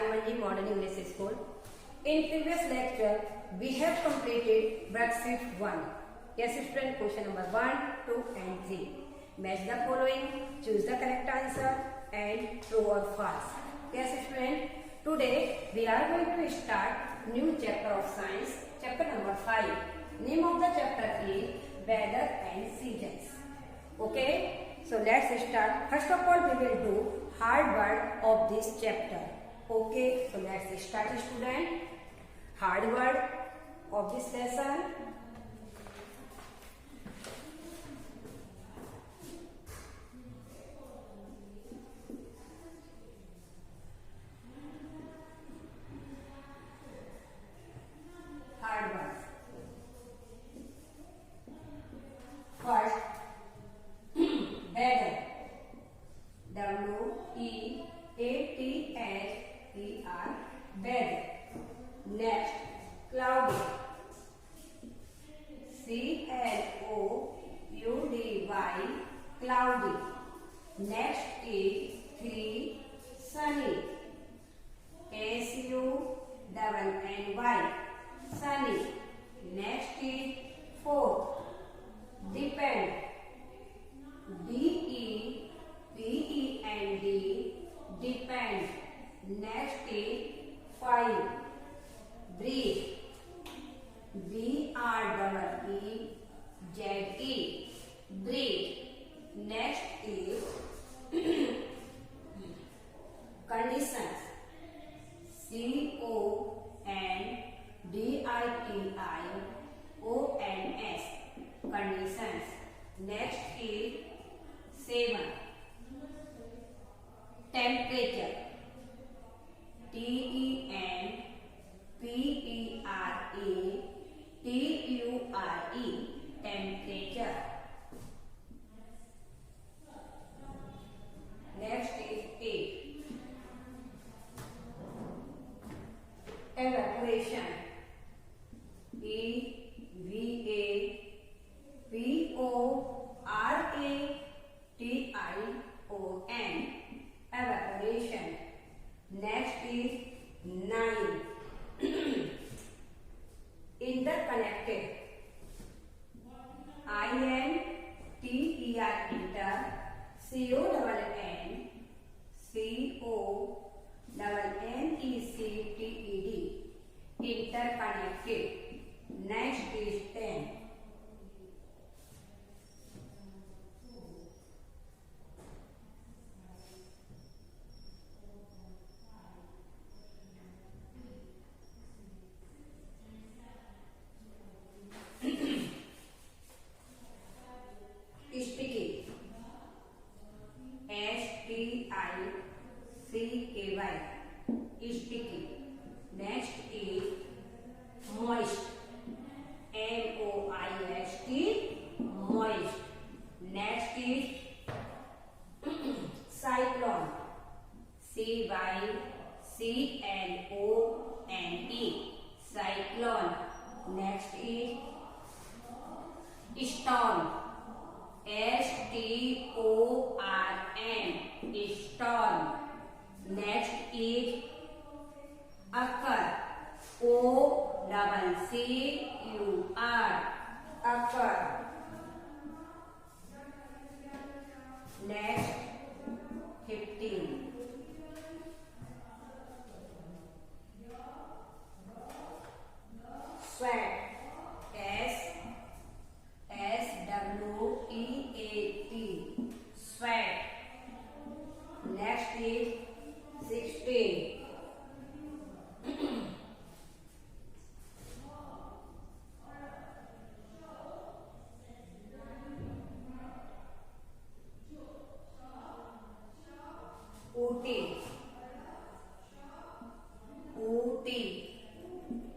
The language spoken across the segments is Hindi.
I1G Modern English School. In previous lecture, we have completed worksheet 1. Yes, student, question number 1, 2 and 3. Match the following, choose the correct answer and true or false. Yes, student, today we are going to start new chapter of science, chapter number 5. Name of the chapter is Weather and Seasons. Okay, so let's start. First of all, we will do hard word of this chapter. Okay, so let's start, student. Hard word of this lesson. Hard words. First, weather. W-E-A-T-H-E-R. Weather. Next, cloudy. C-L-O-U-D-Y. Cloudy. Next is 3, sunny. S-U-N-N-Y. Sunny. Next is 4, depend. D-E-P-E-N-D. Depend. Next is 5, breathe. B-R-E-E-Z-E. Breathe. Next is conditions. C-O-N-D-I-T-I-O-N-S. Conditions. Next is 7, temperature. T-E-M-P-E-R-A-T-U-R-E. Temperature. Next is 8, evaporation. E-V-A-P-O-R-A-T-I-O-N. Evaporation. Next is 9, interconnected. I-N-T-E-R, inter. C-O-N-N-E-C-T-E-D. Interconnected. Next is 10, sticky. S-T-I-C-K-Y. Sticky. Next is moist. M-O-I-S-T. Moist. Next is cyclone. C-Y-C-L-O-N-E. Cyclone. Next is storm. S-T-O-R-M. Storm. Next is occur. O-C-C-U-R. Occur. Next 15, sweat. S-W-E-A-T. Sweat. Next is 16, Ooty. Ooty.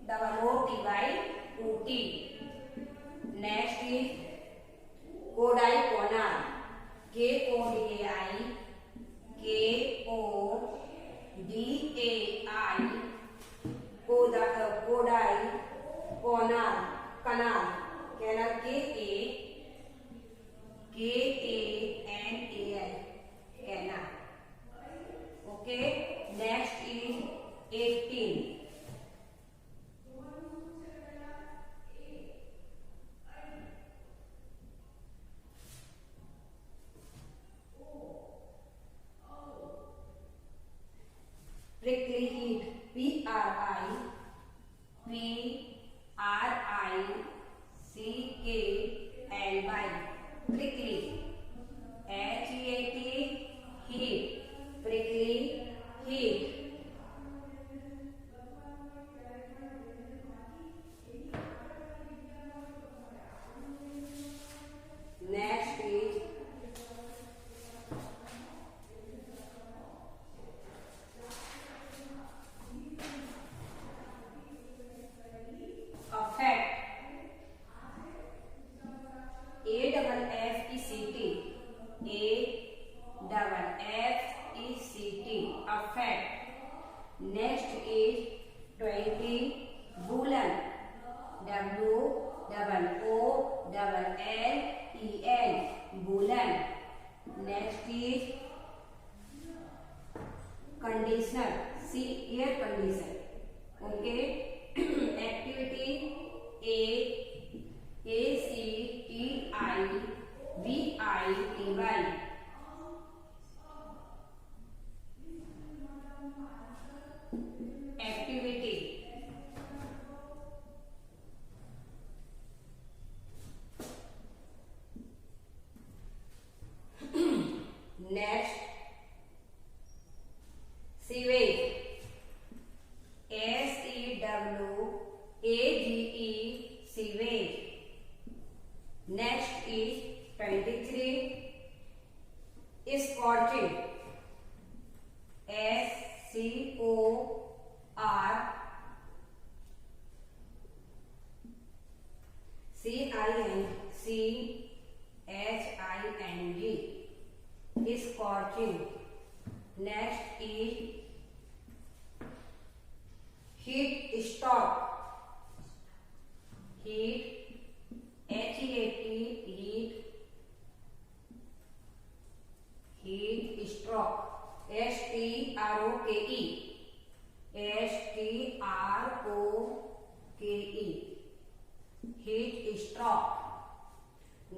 O-T-Y. Ooty. Next is Kodaikanal. K-O-D-A-I. K-O-D-A-I. Kodai. Canal. Canal. K-A-N-A-L. Canal. Okay. Next is heat, P-R-I-C-K-L-Y, prickly, H-E-A-T, heat, prickly heat. Next is affect, A-double-F-E-C-T, A-double-F-E-C-T, affect. Next is 20, woolen, W-O-O-L-L-E-N, woolen. Next is conditioner, C, air conditioner. Okay. Activity A, A-C-T-I-V-I-T-Y. Activity. Next, sewage, S-E-W-A-G-E, sewage. Next is 23, scorching, S-C-O-R-C-I-N-C-H-I-N-G, scorching. Next is heat stroke, heat, H-E-A-T, heat stroke, S-T-R-O-K-E, S-T-R-O-K-E, heat stroke.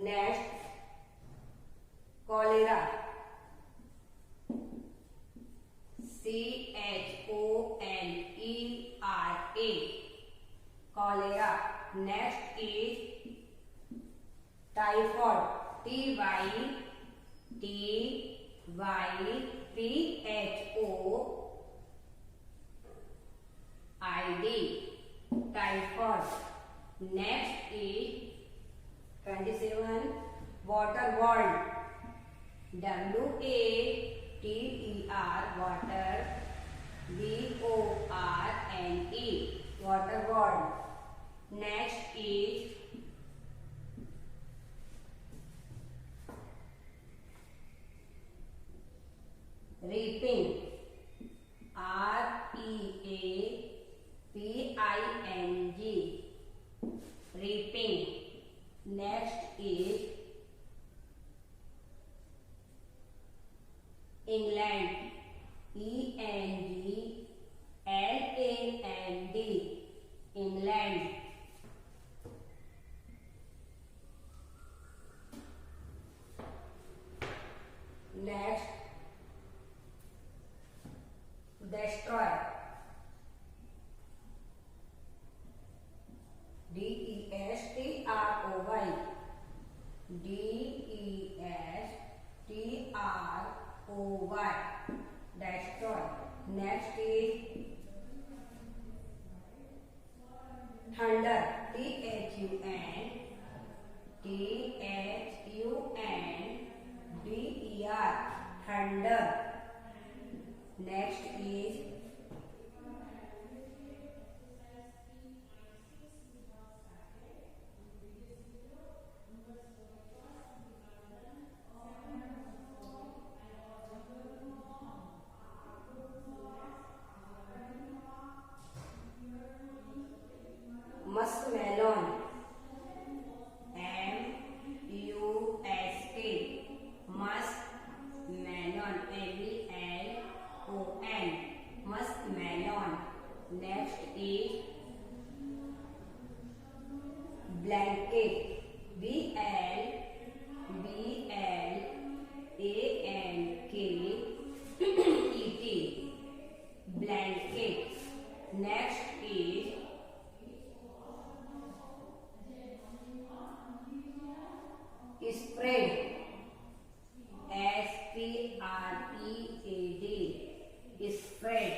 Next, cholera, C-H-O-L-E-R-A, cholera. Next is typhoid, T-Y-P-H-O-I-D, typhoid. Next is 27, waterworld, W-A-T-E-R, water, W-O-R-N-E, waterworld. Next is reaping, R-E-A-P-I-N-G, reaping. Next is England, E-N-G-L-A-N-D, England. Next, destroy, D-E-S-T-R-O-Y, D-E-S-T-R-O-Y, destroy. Next is thunder, T-H-U-N-D-E-R, thunder. Next is muskmelon, M-U-S-K, muskmelon, M-E-L-O-N, muskmelon. Next is blanket, B-L-B-L-A-N-K-E-T, blanket. Next is spread, spread,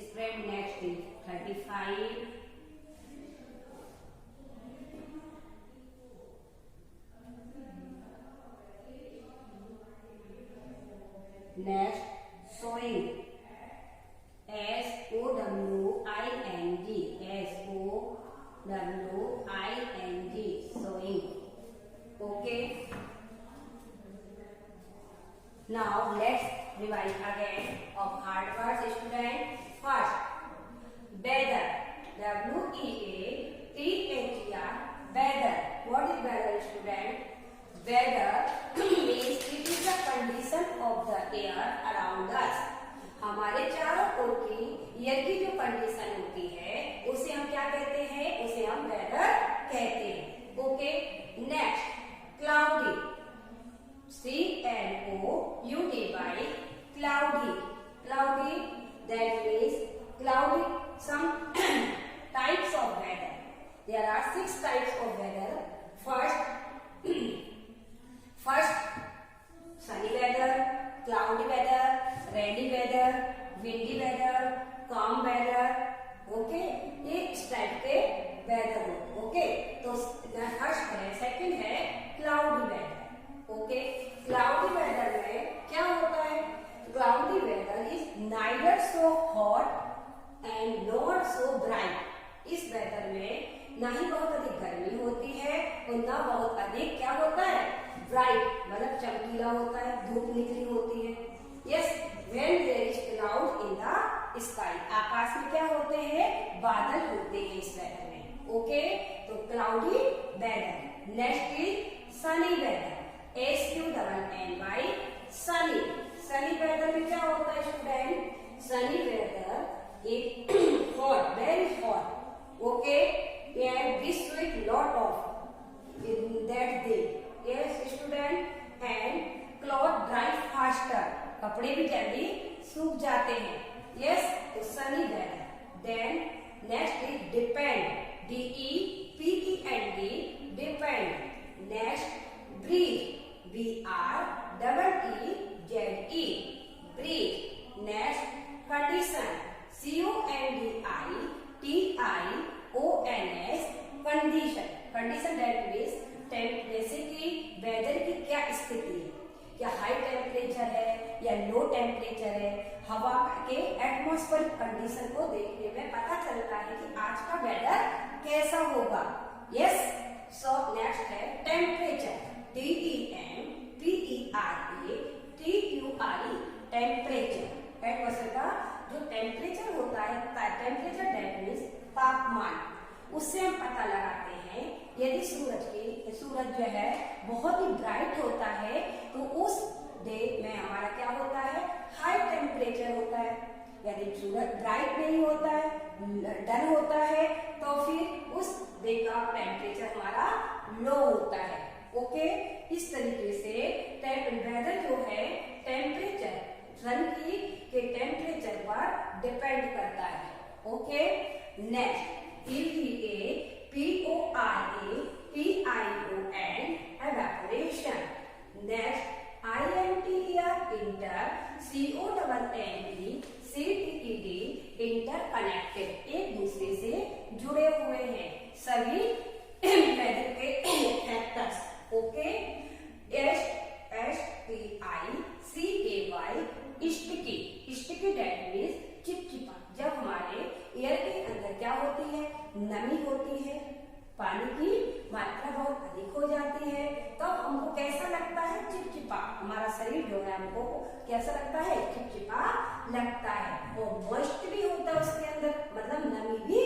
spread next is 35, next sowing, sowing, sowing. Okay, now let's revise again of hard words, student. First, weather, weather, weather. What is weather, student? Weather means it is the condition of the air around us. हमारे चारों ओर की एयर की जो कंडीशन होती है उसे हम क्या कहते हैं? उसे हम वेदर कहते हैं. Okay, next cloudy, cloudy, cloudy, cloudy, that means cloudy, some types of weather. There are 6 types of weather. First sunny weather, cloudy weather, rainy weather, windy weather, calm weather. Okay, ये इस टाइप के वेदर हो. ओके, तो फर्स्ट है, सेकंड है cloudy weather. Okay, cloudy weather में क्या होता है? Cloudy weather is neither so hot and not so bright. इस वेदर में ना ही बहुत अधिक गर्मी होती है और ना बहुत अधिक क्या होता है? ब्राइट, मतलब चमकीला होता है, धूप निकली होती है. Yes, when there is cloud in the sky, आकाश में क्या होते हैं? बादल होते हैं इस वेदर में. ओके, तो cloudy weather. Next is sunny weather, SUNNY, sunny. Sunny weather में क्या होता है student? Sunny weather is hot, very hot. Okay, and we sweat lot of in that day. Yes student, and cloth dry faster, कपड़े भी जल्दी सूख जाते हैं. यस, तो sunny weather. Then next is depend, DEPEND, depend. Next breeze, BREEZE, breeze. Next condition, CONDITIONS, condition. Condition that means जैसे कि वेदर की क्या स्थिति है, क्या हाई टेम्परेचर है या लो टेम्परेचर है. हवा के एटमॉस्फेरिक कंडीशन को देखने में पता चलता है कि आज का वेदर कैसा होगा. यस, सो नेक्स्ट है टेम्परेचर, TEMPERATURE, टेम्परेचर. एटमॉस्फेयर का जो टेम्परेचर होता है, टेम्परेचर दैट मीन्स तापमान, उससे हम पता लगाते हैं. यदि सूरज जो है बहुत ही ब्राइट होता है तो उस डे में हमारा क्या होता है? हाई टेम्परेचर होता है. यदि सूरज ब्राइट नहीं होता है, डल होता है, तो फिर उस डे का टेम्परेचर हमारा लो होता है. ओके, इस तरीके से वेदर जो है टेम्परेचर सन के टेम्परेचर पर डिपेंड करता है. Okay, next EVAPORATION, evaporation. Next INTER, CONNECTED, interconnected, एक दूसरे से जुड़े हुए हैं सभी वेदर के factors. Okay, STICKY, sticky. Sticky that means चिपचिपा. जब हमारे एयर के अंदर क्या होती है? नमी होती है, पानी की मात्रा बहुत अधिक हो जाती है, तब हमको कैसा लगता है? चिपचिपा. हमारा शरीर जो है हमको कैसा लगता है? चिपचिपा लगता है. और मॉइस्ट भी होता है उसके अंदर, मतलब नमी भी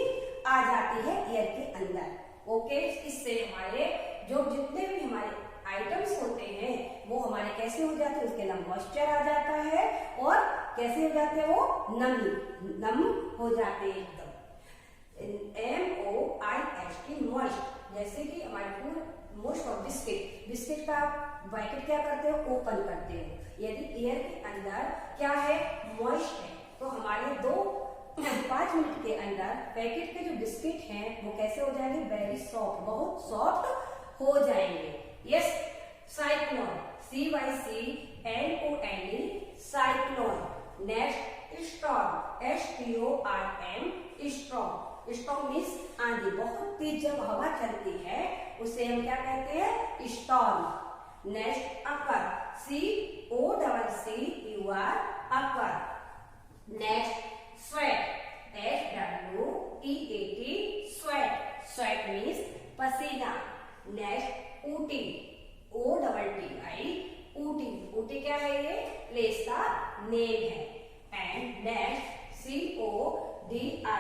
आ जाती है एयर के अंदर. ओके, इससे हमारे जो जितने भी हमारे आइटम्स होते हैं वो हमारे कैसे हो जाते हैं? उसके अंदर मॉइस्चर आ जाता है और कैसे हो जाते हैं? वो नम हो जाते हैं एकदम. MOIST, moist. जैसे कि हमारे मोस्ट ऑफ बिस्किट का पैकेट क्या करते हो? ओपन करते हो. यदि एयर के अंदर क्या है? मॉइस्ट है, तो हमारे 5 मिनट के के अंदर पैकेट के जो बिस्किट हैं वो कैसे हो जाएंगे, वेरी सॉफ्ट, बहुत सॉफ्ट हो जाएंगे। Yes, cyclone, CYCLONE, cyclone. Next storm, STORM, storm. Storm means आंधी, बहुत तेज जब हवा चलती है उसे हम क्या कहते हैं, storm. Next occur, COCCUR, occur. Next sweat, SWEAT, sweat. Sweat means पसीना। Next Ooty, OTTI, Ooty. ऊटी क्या है, ये प्लेस का नेम है। And next CODIA,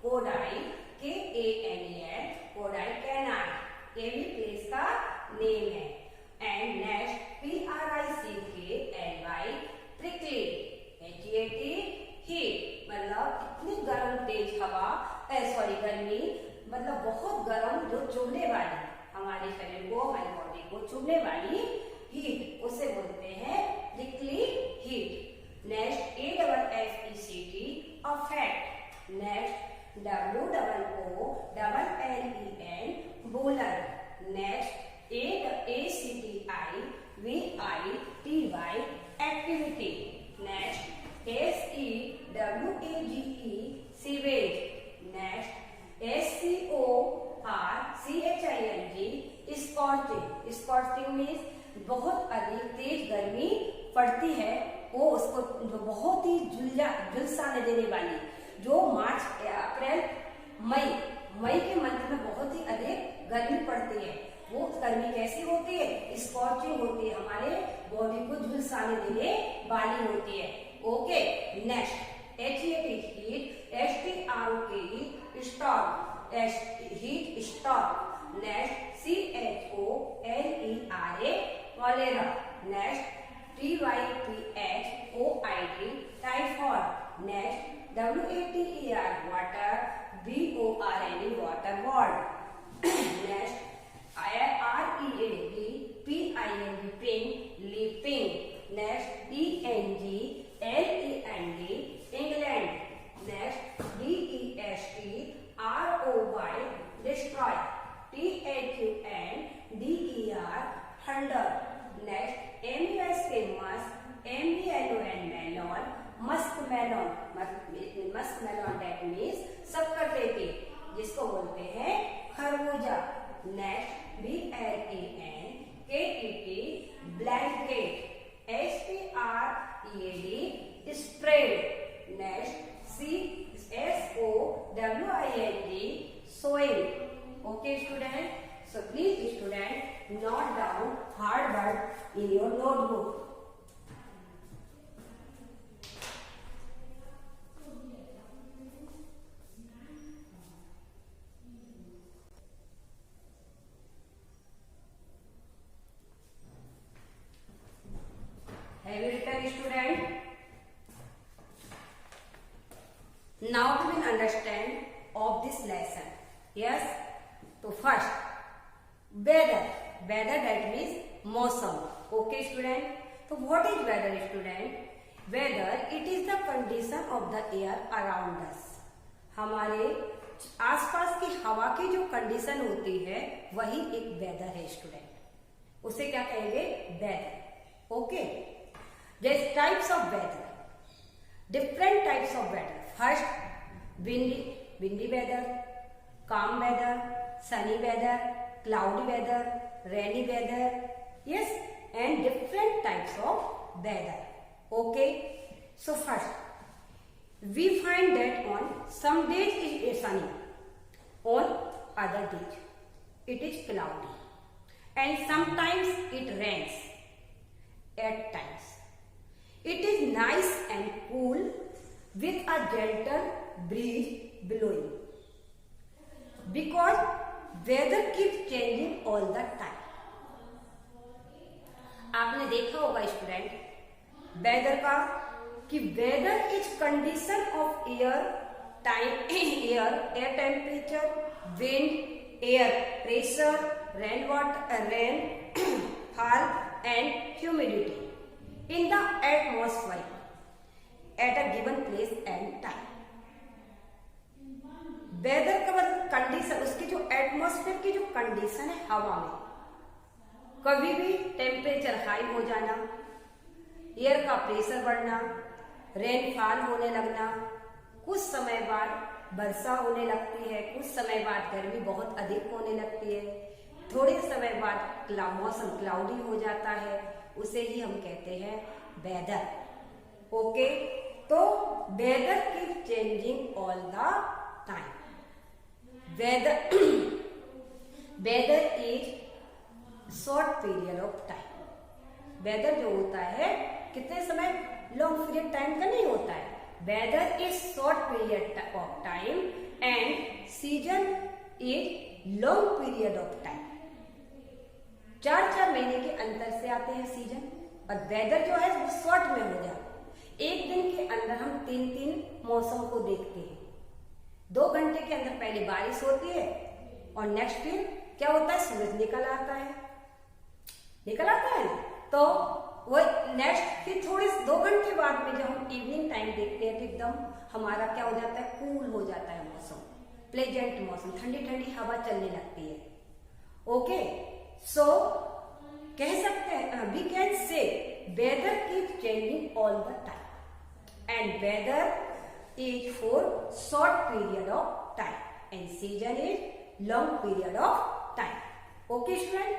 Kodai, KANAL, Kodaikanal, ये भी प्लेस का नेम है। And next PRICKLY, prickly, HEAT, heat, मतलब इतनी गर्म तेज हवा, गर्मी, मतलब बहुत गर्म जो चुभने वाली, हमारे शरीर को, हमारी बॉडी को चुभने वाली हीट, उसे बोलते हैं prickly heat. Next AFFECT, affect. Next WOOLLEN, woollen. Next ACTIVITY, activity. Next SEWAGE, sewage. Next SCORCHING, scorching. Scorching means बहुत अधिक तेज गर्मी पड़ती है, वो उसको जो बहुत ही झुलसाने देने वाली, जो मार्च, अप्रैल, मई के मंथ में बहुत ही अधिक गर्मी पड़ती है, वो गर्मी कैसी होती है, स्कॉर्चिंग होती है, हमारे बॉडी को झुलसाने देने वाली होती है। Okay, next HEAT, heat, STROK, storm, heat storm. Next CHOLERA, cholera. Next TYPHOID, typhoid. Next WATER, water, BORNE, water borne. Next READ, ping, leaping. Next ENGLAND, England. Next DESTROY, destroy. THUNDER, thunder. Next MUSK, MELON, melon, musk melon, musk melon that means सक्करटेटी, जिसको बोलते हैं खरबूजा। Next BLANKET, blanket. SPREAD, spread. Next SOWING, sowing. Okay student, so please student note down hard word in your notebook. Have you written, student? Now we will understand of this lesson. Yes, so first weather, that means मौसम। Okay student, so what is weather student? Weather, it is the condition of the air around us. हमारे आसपास की हवा की जो कंडीशन होती है वही एक वेदर है स्टूडेंट, उसे क्या कहेंगे, weather. Okay, there types of weather, different types of weather. First windy weather, calm weather, sunny weather, cloudy weather, rainy weather, yes, and different types of weather. Okay, so first we find that on some days it is sunny, on other days it is cloudy, and sometimes it rains at times. It is nice and cool with a gentle breeze blowing, because weather keeps changing all the time. आपने देखा होगा स्टूडेंट वेदर का कि weather is condition of air time, air temperature, wind, air pressure, rainfall and humidity. Condition है हवा में। कभी भी टेम्परेचर हाई हो जाना, एयर का प्रेशर बढ़ना, रेनफॉल होने लगना, कुछ समय बाद वर्षा होने लगती है, कुछ समय बाद गर्मी बहुत अधिक होने लगती है, थोड़े समय बाद मौसम क्लाउडी हो जाता है, उसे ही हम कहते हैं वेदर। ओके, तो weather keep changing all the time. Weather is short period of time. Weather जो होता है कितने समय, लॉन्ग पीरियड टाइम का नहीं होता है। Weather is short period of time and season is long period of time. 4-4 महीने के अंतर से आते हैं सीजन, और वेदर जो है वो शॉर्ट में हो जाता है। एक दिन के अंदर हम 3-3 मौसम को देखते हैं। 2 घंटे के अंदर पहले बारिश होती है और नेक्स्ट फिर क्या होता है, सूरज निकल आता है तो वो नेक्स्ट फिर थोड़े 2 घंटे बाद में जब हम इवनिंग टाइम देखते हैं तो एकदम हमारा क्या हो जाता है, कूल हो जाता है मौसम, प्लेजेंट मौसम, ठंडी ठंडी हवा चलने लगती है। ओके, सो कह सकते हैं, we can say weather keep changing all the time and weather is for short period of time and season is long period of time. Okay student,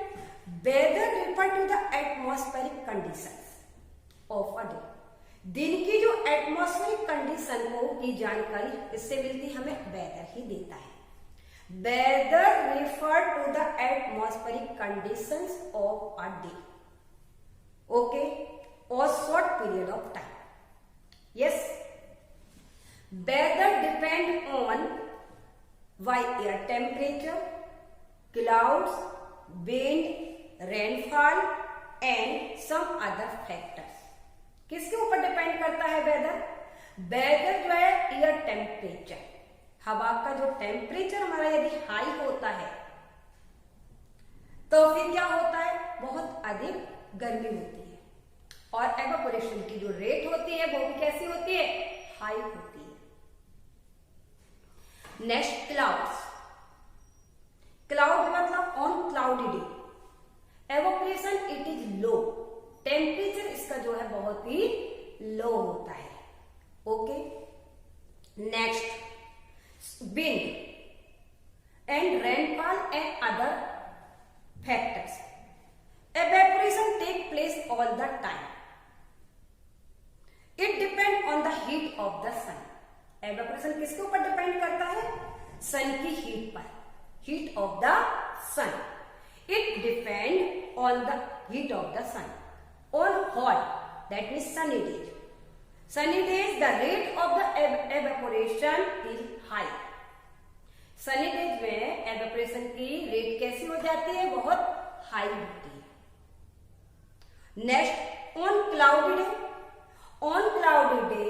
weather refer to the atmospheric conditions of a day. दिन की जो एटमॉस्फेरिक कंडीशन को की जानकारी इससे मिलती हमें वेदर ही देता है। Weather refer to the atmospheric conditions of a day, okay, or short period of time. Yes, weather depend on by air temperature, clouds, wind, rainfall and some other factors. किसके ऊपर डिपेंड करता है वेदर? वेदर जो है एयर टेम्परेचर, हवा का जो टेम्परेचर हमारा यदि हाई होता है तो फिर क्या होता है, बहुत अधिक गर्मी होती है और एवापोरेशन की जो रेट होती है वो भी कैसी होती है, हाई होती है। Next clouds. क्लाउड मतलब on cloudy day, evaporation it is low, temperature इसका जो है बहुत ही लो होता है। Okay, next wind and rainfall and other factors. Evaporation take place all the time. It depend on the heat of the sun. Evaporation किसके ऊपर डिपेंड करता है, सन की हीट पर, heat of the sun. It depend on the heat of the sun. On hot, that means sunny days. Sunny days, the rate of the evaporation is high. Sunny days में एवेपोरेशन की रेट कैसी हो जाती है, बहुत हाई होती है। Next on cloudy day, on cloudy day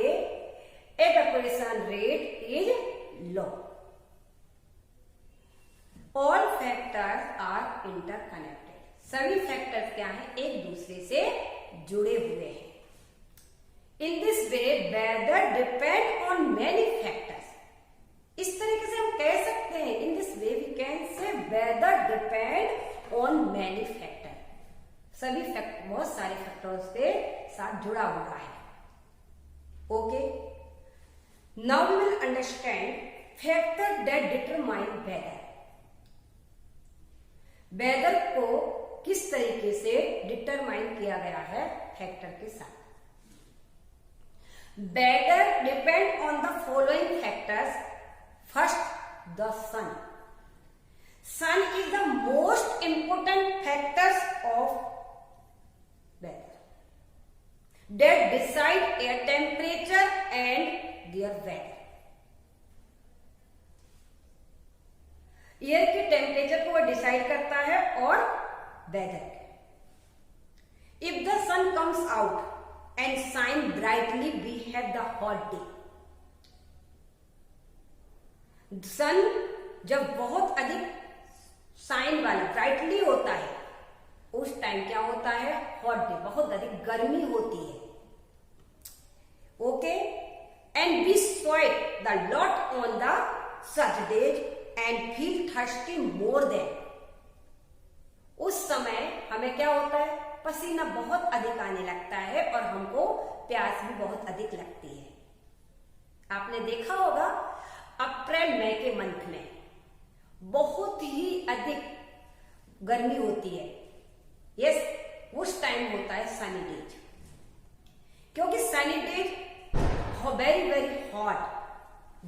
evaporation rate is low. All factors are interconnected, सभी फैक्टर्स क्या हैं, एक दूसरे से जुड़े हुए हैं। In this way weather depend on many factors. इस तरीके से हम कह सकते हैं, in this way we can say weather depend on many factor, सभी फैक्टर, बहुत सारे फैक्टर्स के साथ जुड़ा हुआ है। Okay, now we will understand factor that determine weather. Weather को किस तरीके से डिटरमाइन किया गया है फैक्टर के साथ। Weather depend on the following factors. First, the sun. Sun is the most important factors of weather that decide air temperature and their weather. Air के टेम्परेचर को वो डिसाइड करता है और weather. If the sun comes out and shine brightly, we have the hot day. Sun जब बहुत अधिक शाइन वाला ब्राइटली होता है उस टाइम क्या होता है, हॉट डे, बहुत अधिक गर्मी होती है। Okay, and we sweat the lot on the such days and feel thirsty more then. उस समय हमें क्या होता है, पसीना बहुत अधिक आने लगता है और हमको प्यास भी बहुत अधिक लगती है। आपने देखा होगा अप्रैल मई के मंथ में बहुत ही अधिक गर्मी होती है। यस, उस टाइम होता है सनी डेज, क्योंकि Sunny days very very hot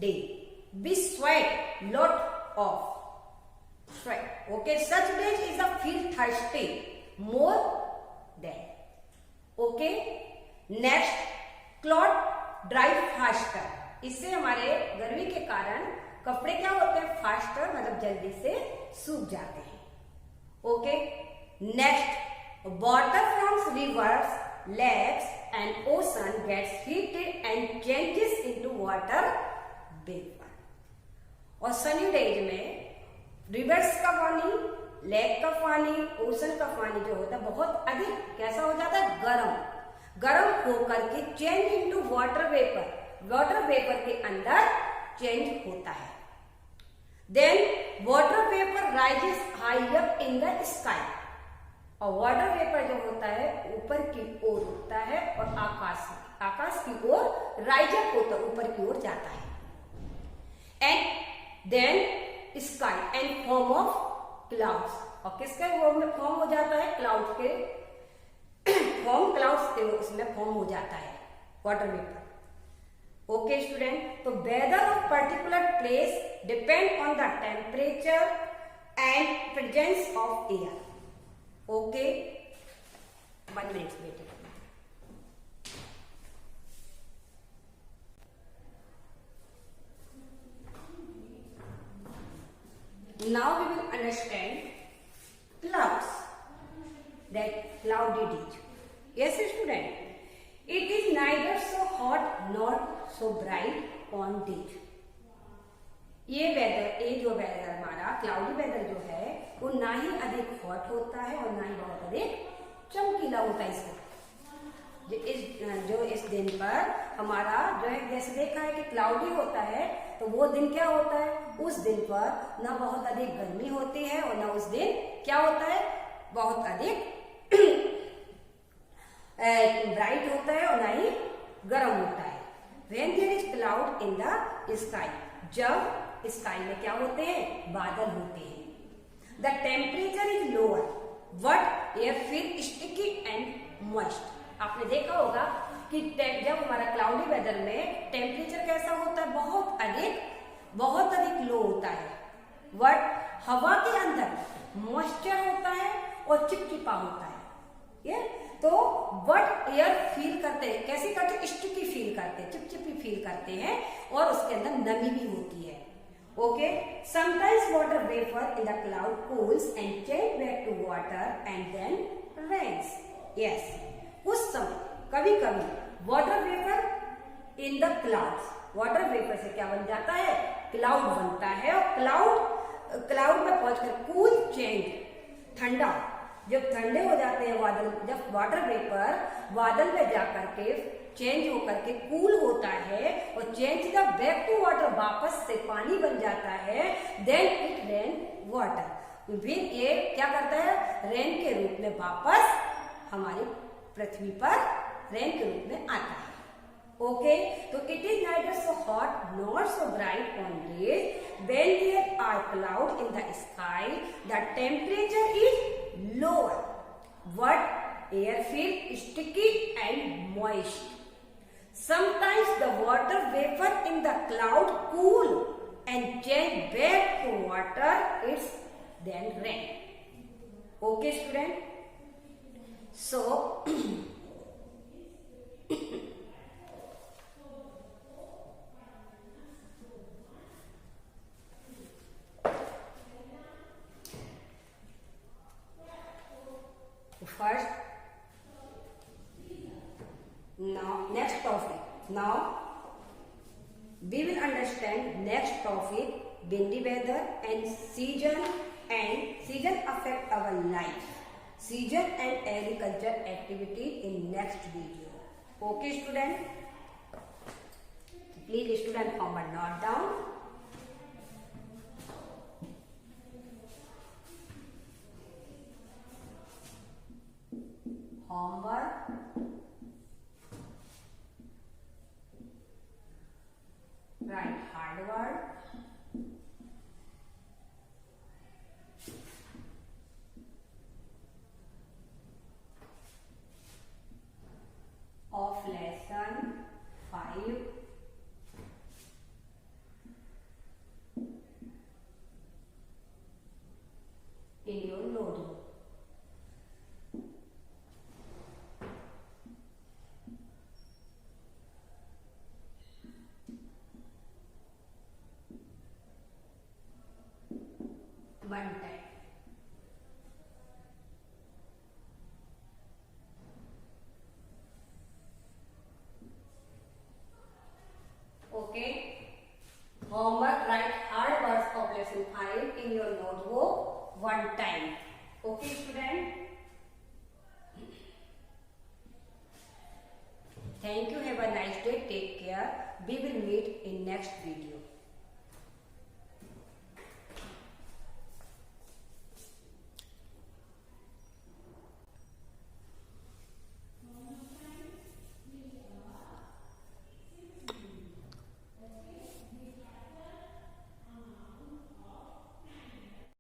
day, we sweat lot of sweat. Okay, such days is a feel thirsty more than. Okay, next, cloth dry faster. इससे हमारे गर्मी के कारण कपड़े क्या होते हैं, फास्टर मतलब जल्दी से सूख जाते हैं। Okay, next, water from reverse, lakes and ocean gets heated and changes into water vapor. और सनी डेज में रिवर्स का पानी, लेक का पानी, ओशन का पानी जो होता है बहुत अधिक कैसा हो जाता है, गर्म होकर के change into water vapour, water vapour के अंदर चेंज होता है। Then water vapour rises high up in the sky, और वाटर वेपर जो होता है ऊपर की ओर उठता है और आकाश की ओर राइज अप होता है, ऊपर की ओर जाता है। And then sky and form of clouds, और किसके फॉर्म में फॉर्म हो जाता है, क्लाउड्स के फॉर्म, क्लाउड्स के उसमें फॉर्म हो जाता है वाटर वेपर। ओके स्टूडेंट, तो weather of particular place depend on the temperature and presence of air. Okay, 1 minute बेटे। Now we will understand clouds, that cloudy days. Yes student, it is neither so hot nor so bright on days. ये वेदर, ये जो वेदर हमारा क्लाउडी वेदर जो है वो ना ही अधिक हॉट होता है और ना ही बहुत अधिक चमकीला होता है। इसका जो इस दिन पर हमारा जो है, जैसे देखा है कि क्लाउडी होता है तो वो दिन क्या होता है, उस दिन पर ना बहुत अधिक गर्मी होती है और ना उस दिन क्या होता है, बहुत अधिक ब्राइट होता है और ना ही गर्म होता है। When there is cloud in the sky, जब स्काई में क्या होते हैं, बादल होते हैं। The temperature is lower but air feel sticky and moist. आपने देखा होगा कि जब हमारा क्लाउडी वेदर में टेम्परेचर कैसा होता है, बहुत अधिक लो होता है, बट हवा के अंदर मॉइस्चर होता है और चिपचिपा होता है। ये तो बट एयर फील करते हैं, कैसे करते हैं, स्टिकी फील करते हैं, चिपचिपी फील करते हैं और उसके अंदर नमी भी होती है। Okay, sometimes water vapor in the cloud cools and change back to water and then rains. Yes, कुछ समय कभी कभी water vapor in the clouds, water vapor से क्या बन जाता है, क्लाउड बनता है और क्लाउड में पहुंचकर कूल चेंज, ठंडा, जब ठंडे हो जाते हैं बादल, जब वाटर वेपर बादल में जाकर के चेंज होकर के कूल होता है और change the back to water, वापस से पानी बन जाता है, देन इट रेन वाटर, फिर ये क्या करता है, रेन के रूप में वापस हमारी पृथ्वी पर रेन के रूप में आता है। ओके, तो it is neither so hot not so bright on days, when there are cloud in the sky the temperature is lower but air feel sticky and moist. Sometimes the water vapor in the cloud cool and change back to water, it's then rain. Okay student, so first, now next topic, now we will understand next topic, windy weather and season affect our life, season and agriculture activity in next video. Okay student, please student homework note down. Homework. Write hard word. Of lesson 5. In your notebook. One time. Okay. Homework, write hard words of lesson 5 in your notebook one time. Okay, student? Thank you. Have a nice day. Take care. We will meet in next video.